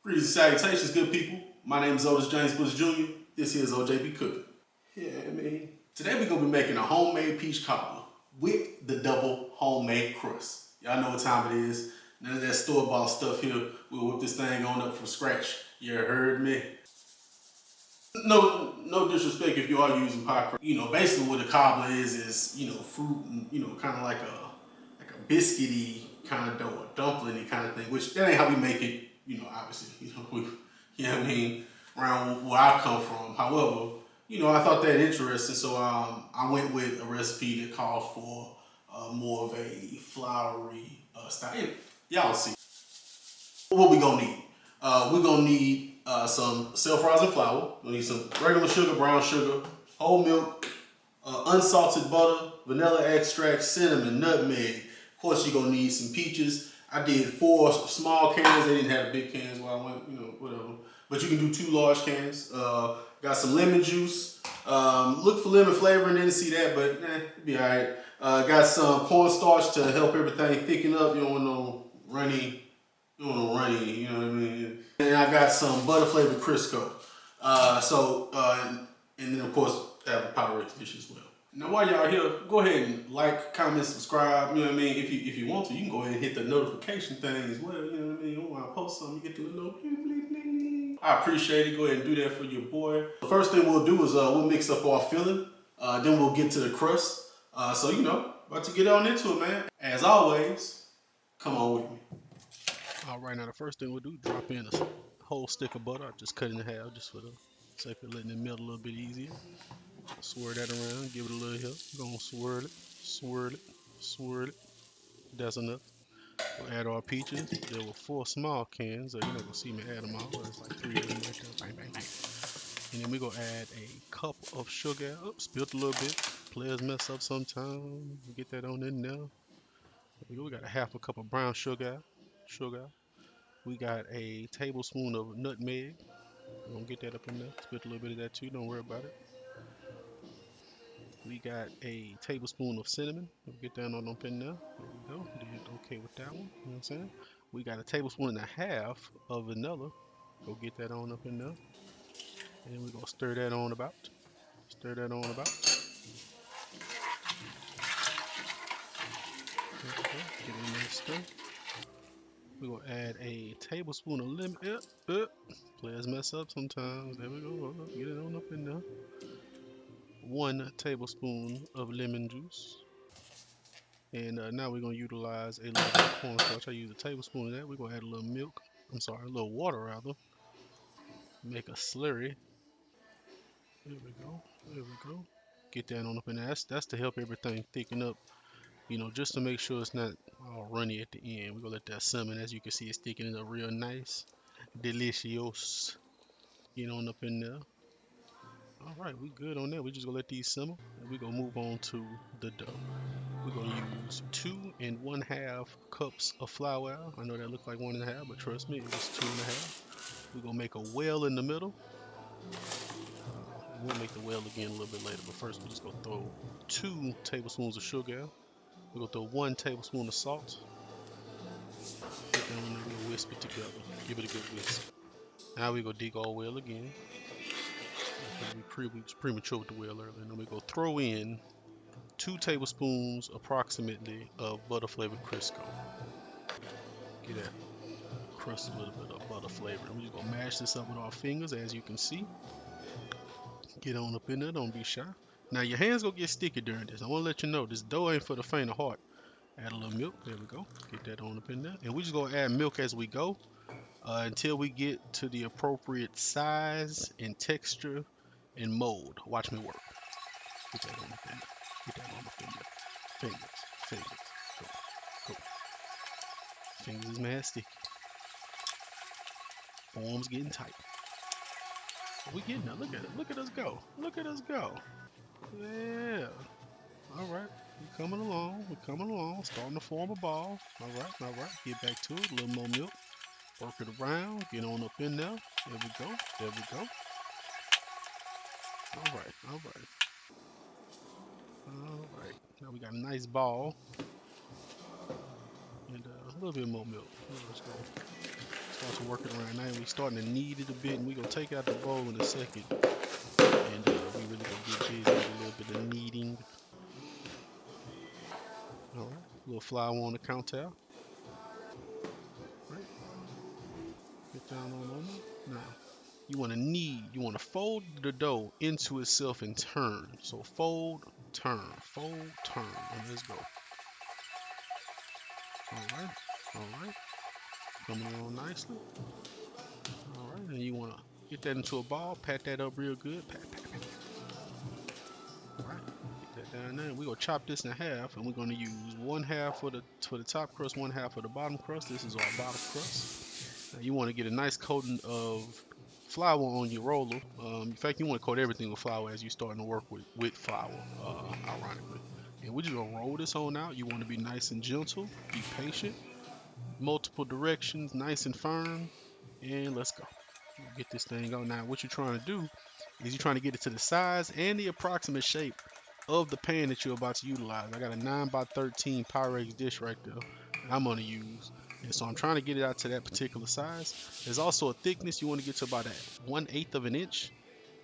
Greetings and salutations, good people. My name is Otis James Bush Jr. This here is OJB Cooking. Yeah, today we're going to be making a homemade peach cobbler with the double homemade crust. Y'all know what time it is. None of that store-bought stuff here. We'll whip this thing on up from scratch. You heard me? No disrespect if you are using pie crust. Basically what a cobbler is, fruit and, kind of like a biscuity kind of dough, a dumpling kind of thing, which that ain't how we make it, obviously, around where I come from. However, I thought that interesting, so I went with a recipe that called for more of a floury style. Y'all see. What we gonna need? We're gonna need some self-rising flour. We'll need some regular sugar, brown sugar, whole milk, unsalted butter, vanilla extract, cinnamon, nutmeg. Of course, you're gonna need some peaches. I did 4 small cans. They didn't have big cans while I went, whatever. But you can do 2 large cans. Got some lemon juice. Look for lemon flavor and didn't see that, but it'll be all right. Got some cornstarch to help everything thicken up. You don't want no runny. You know what I mean? And I got some butter flavored crisco. And then of course avocado dish as well. Now while y'all here, go ahead and like, comment, subscribe. If you want to, you can go ahead and hit the notification thing as well. When I post something, you get to know. I appreciate it. Go ahead and do that for your boy. The first thing we'll do is we'll mix up our filling. Then we'll get to the crust. About to get on into it, man. As always, come on with me. Alright, now the first thing we'll do, drop in a whole stick of butter. I just cut it in half just for the sake of letting it melt a little bit easier. Swirl that around, give it a little help. Gonna swirl it. That's enough. We'll add our peaches. There were 4 small cans, so you're not gonna see me add them all. There's like 3 of them right there. Bang, bang, bang. And then we're gonna add a cup of sugar. Oops, spilled a little bit. Players mess up sometime. Get that on in there. We got a half a cup of brown sugar. We got a tablespoon of nutmeg. We're gonna get that up in there. Spit a little bit of that too, don't worry about it. We got a tablespoon of cinnamon. We'll get that on up in there. There we go. Did okay with that one. You know what I'm saying? We got a tablespoon and a half of vanilla. Go get that on up in there. And we're gonna stir that on about. Okay, get in there, stir. We're going to add a tablespoon of lemon. Players mess up sometimes. There we go. Get it on up in there. 1 tablespoon of lemon juice. And now we're going to utilize a little bit of cornstarch. I use a tablespoon of that. We're going to add a little milk. A little water rather. Make a slurry. There we go. Get that on up in there. That's to help everything thicken up. Just to make sure it's not all runny at the end. We're going to let that simmer. As you can see, it's thickening up real nice. Delicious. Get on up in there. Alright, we good on that. We're just going to let these simmer. And we're going to move on to the dough. We're going to use 2 1/2 cups of flour. I know that looks like 1 1/2, but trust me, it's 2 1/2. We're going to make a well in the middle. We'll make the well again a little bit later, but first we're just going to throw 2 tablespoons of sugar. We're going to throw 1 tablespoon of salt. Get that on there, we'll whisk it together. Give it a good whisk. Now we're going to dig our well again. We was premature with the well earlier. And then we're going to throw in 2 tablespoons approximately of butter flavored crisco. Get that crust a little bit of butter flavor. And we're just going to mash this up with our fingers, as you can see. Get on up in there, don't be shy. Now your hands gonna get sticky during this. I want to let you know this dough ain't for the faint of heart. Add a little milk. There we go. Get that on up in there. And we're just gonna add milk as we go until we get to the appropriate size and texture and mold. Watch me work. Get that on up in there. Fingers. Go. Fingers is mad sticky. Form's getting tight. We getting there. Look at it. Look at us go. Yeah. Alright. We're coming along. Starting to form a ball. Alright. Get back to it. A little more milk. Work it around. Get on up in there. There we go. Alright. Now we got a nice ball. And a little bit more milk. Let's go. Start to work it around. Now we starting to knead it a bit, and we gonna take out the bowl in a second, and we really gonna get busy with a little bit of kneading. All right, a little flour on the counter. Right, get down on it. Now you want to knead. You want to fold the dough into itself and turn. So fold, turn, and let's go. All right, coming along nicely. All right, and you want to get that into a ball, pat that up real good, pat, pat, pat. All right, get that down there. We're gonna chop this in half, and we're gonna use one half for the top crust, one half for the bottom crust. This is our bottom crust. Now you want to get a nice coating of flour on your roller. In fact, you want to coat everything with flour as you're starting to work with flour, ironically. And we're just gonna roll this on out. You want to be nice and gentle, be patient, multiple directions, nice and firm, and let's go. Get this thing on. Now, what you're trying to do is you're trying to get it to the size and the approximate shape of the pan that you're about to utilize. I got a 9 by 13 Pyrex dish right there that I'm going to use. And so I'm trying to get it out to that particular size. There's also a thickness you want to get to about 1/8 of an inch.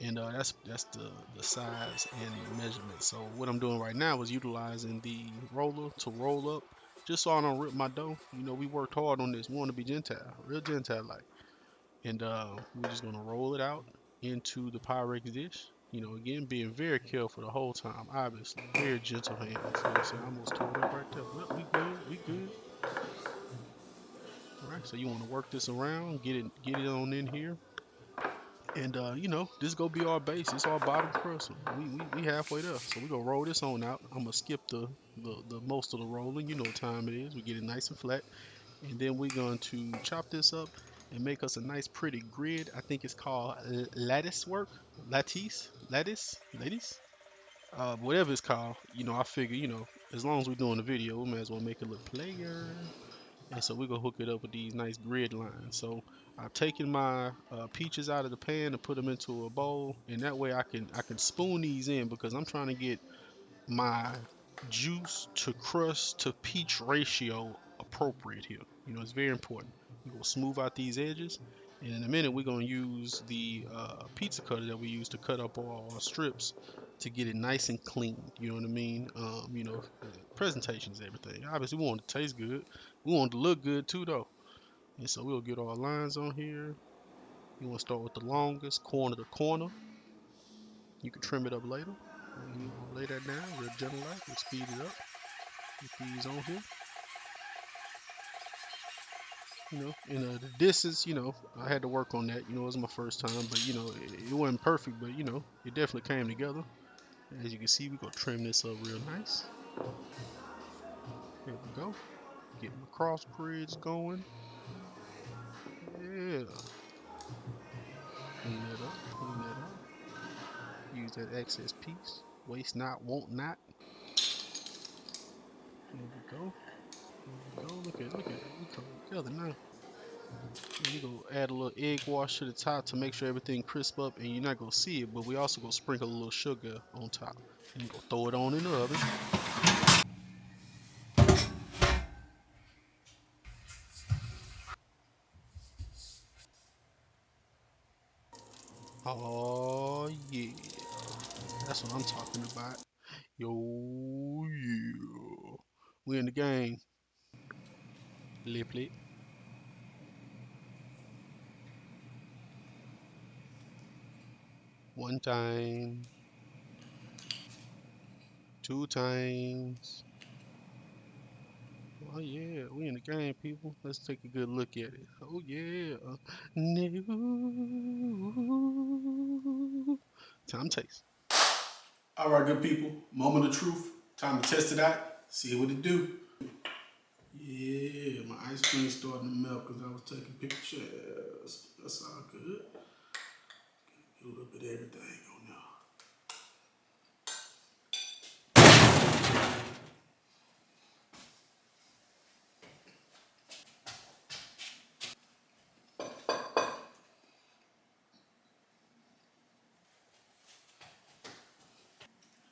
And that's the size and measurement. So what I'm doing right now is utilizing the roller to roll up just so I don't rip my dough. You know, we worked hard on this. We want to be Gentile, real Gentile like. And we're just gonna roll it out into the Pyrex dish. You know, again, being very careful the whole time, obviously. Very gentle hands. You know what I'm saying? I almost tore it up right there. Well, we good. Alright, so you wanna work this around, get it on in here. And you know, this gonna be our base. It's our bottom crust. We halfway there. So we gonna roll this on out. I'm gonna skip the most of the rolling. You know what time it is. We get it nice and flat. And then we're going to chop this up and make us a nice pretty grid. I think it's called lattice work, lattice, whatever it's called. You know, I figure, you know, as long as we're doing the video, we might as well make it look player. And so we're gonna hook it up with these nice grid lines. So I've taken my peaches out of the pan and put them into a bowl, and that way I can spoon these in because I'm trying to get my juice to crust to peach ratio appropriate here. You know, it's very important. We're gonna smooth out these edges, and in a minute we're gonna use the pizza cutter that we use to cut up all our strips to get it nice and clean. You know what I mean? You know, presentation is everything. Obviously, we want it to taste good. We want it to look good too, though. And so we'll get our lines on here. You want to start with the longest corner to corner. You can trim it up later. You lay that down real gentle like. We'll speed it up. Get these on here. You know, and the distance, you know, I had to work on that. You know, it was my first time, but you know, it wasn't perfect, but you know, it definitely came together. As you can see, we're gonna trim this up real nice. Here we go. Get my cross bridge going. Yeah. Clean that up. Clean that up. Use that excess piece. Waste not, want not. There we go. There we go. Look at it. We coming together now. And you go add a little egg wash to the top to make sure everything crisp up, and you're not gonna see it, but we also gonna sprinkle a little sugar on top. And you go throw it on in the oven. Oh yeah, that's what I'm talking about. Yo yeah, we in the game. Lip lip. One time, two times. Oh yeah, we in the game, people. Let's take a good look at it. Oh yeah. No. Time taste. All right, good people. Moment of truth. Time to test it out. See what it do. Yeah, my ice cream starting to melt because I was taking pictures. That's all good. Get a little bit of everything on there.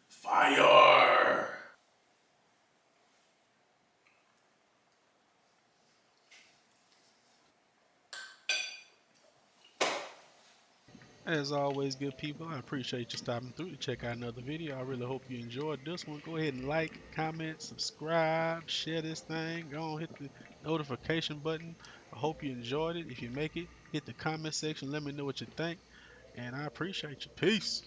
Fire! As always, good people, I appreciate you stopping through to check out another video. I really hope you enjoyed this one. Go ahead and like, comment, subscribe, share this thing. Go on, hit the notification button. I hope you enjoyed it. If you make it, hit the comment section. Let me know what you think. And I appreciate you. Peace.